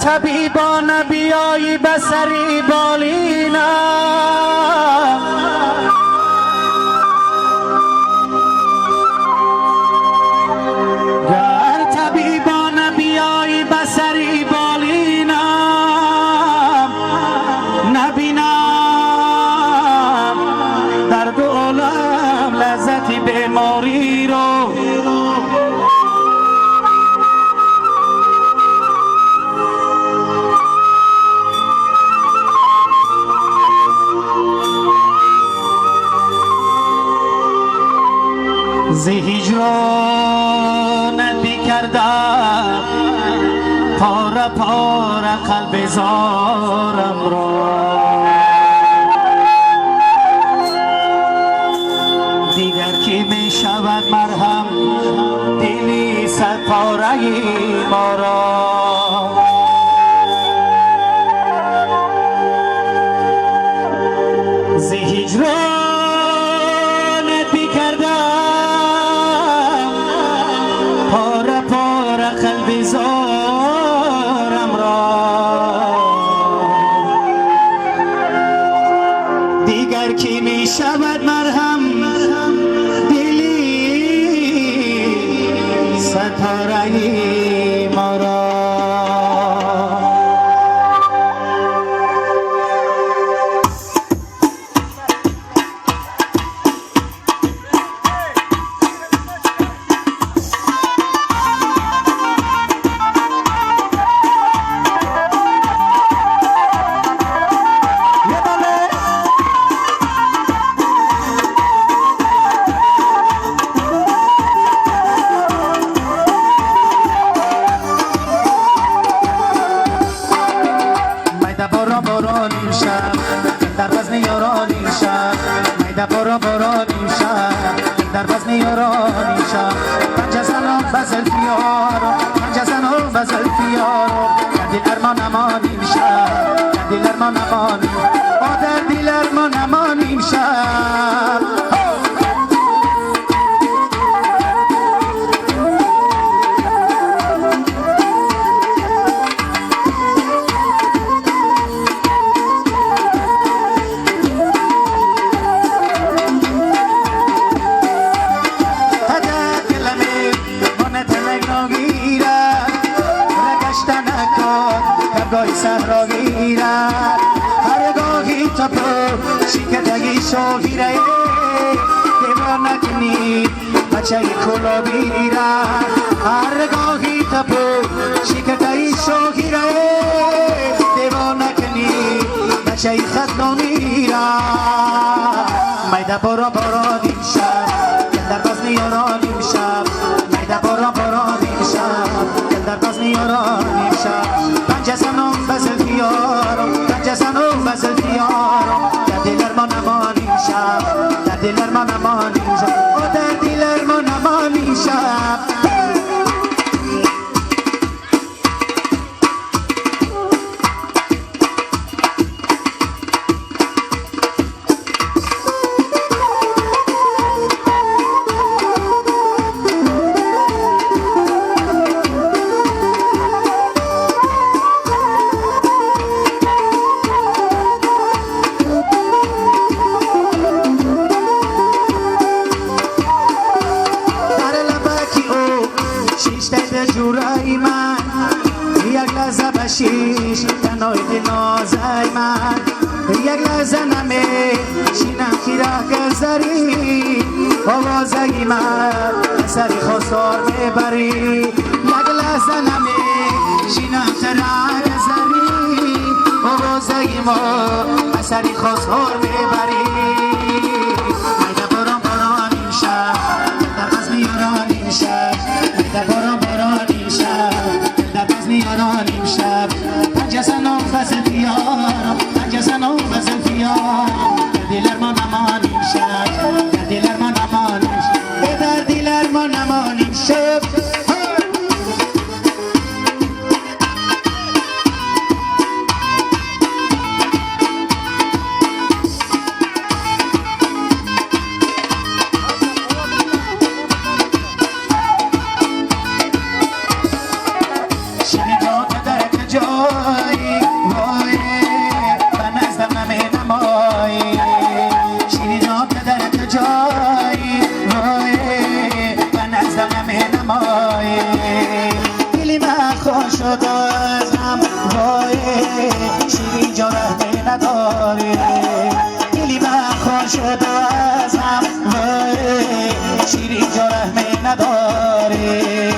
طبیبان بیایی بسری بالینم گر طبیبان بیایی بسری بالینم نبینم در دو عالم لذتی بیماری رو ز هجرانت بیکردم پاره پاره قلب زارم را دیگر کی می شود مرهم دلی صد پاره ما را ز هجرانت بیکردم قلب زارم را دیگر کی می شود مرهم دلی ستاره ما را بارانی شب در وزن یارانی شب میده بارانی شب در وزن یارانی شب پنج زنان بزل فیارو پنج زنان بزل فیارو در دل ارمان امانی شب در دل ارمان امانی در دل ارمان امانی شب گاهی صحرا گیرد هر گاهی تپو شکدگی شاگیره دیوار نکنی بچه کلا بیرد هر گاهی تپو شکدگی شاگیره دیوار نکنی بچه خطا میرد میده بارانی شب در وزن یارانی شب میده بارانی شب در وزن یارانی شب پنج زنان بزل فیارم پنج زنان بزل فیارم در دل ارمان امانی شب در دل ارمان امانی شب در دل ارمان امانی شب جورای من یک لحظه بشیش تنهای دل نازای من یک لحظه نمی شینم خیره گذری آوازگی من سری خواستار میبری یک لحظه نمی شینم خیره گذری آوازگی ما سری خواستار میبری میده بارانی شب در وزن یارانی شب میده بارانی شب در وزن یارانی شب پنج زنان بزل فیارم پنج زنان بزل فیارم در دل ارمان امانی شب در دل ارمان امانی شب در دل ارمان امانی شب نمایی وای و نزدم نمی نمایی شیری جان در کجایی وای و نزدم نمی نمایی دلی من خوش شد از هم وای شیری جان رحمه نداری دلی من خوش شد از هم وای شیری جان رحمه نداری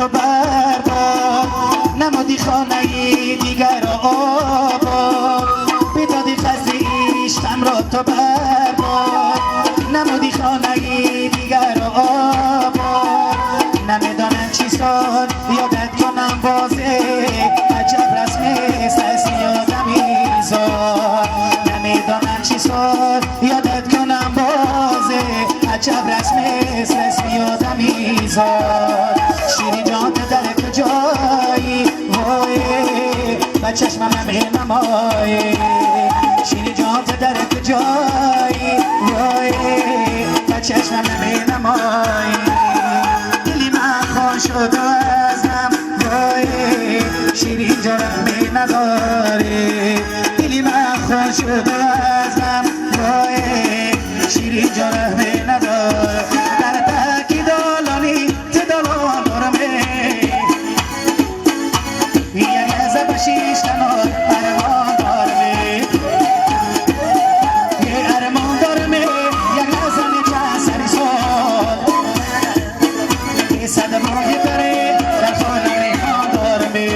تو بردار نمودی خانه دیگر را آباد بدادی خزی عشقم را تو بردار نمودی خانه دیگر را آباد نمیدانم چی سال یادت کنم بازه عجب رسم است یادم ایزار نمیدانم چی سال یادت کنم بازه عجب رسم است یادم ایزار شیری جان در کجایی وای و چشمم نمی نمایی شیری جان در کجایی وای و چشمم نمی نمایی دلی من خوش شد ازم وای شیری جان نمی نداری دلی من خوش شد ازم وای شیری جان نمی نداری در تکی دالانی تدالان شیش تنار ارمان دارمی یه ارمان دارمی یک لحظه چند سری سال یه صدمای بره در خانه ریحان دارمی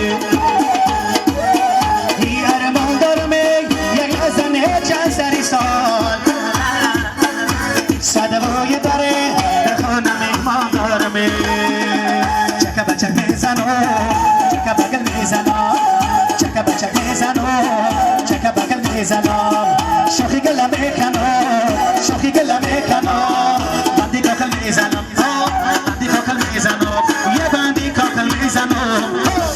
یه ارمان دارمی یک لحظه چند سری سال صدمای بره در خانه ریحان دارمی چکا بچک میزنو چکا بگل میزنو چکا بچک میزنم چکا بگل میزنم شوخی گلم میکنم شوخی گلم میکنم بندی کاکل میزنم بندی کاکل میزنم یه بندی کاکل میزنم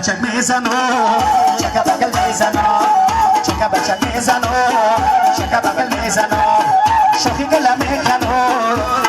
بچک میزنو چکا بگل میزنو چکا بچک میزنو چکا بگل میزنو شوخی گلم میکنو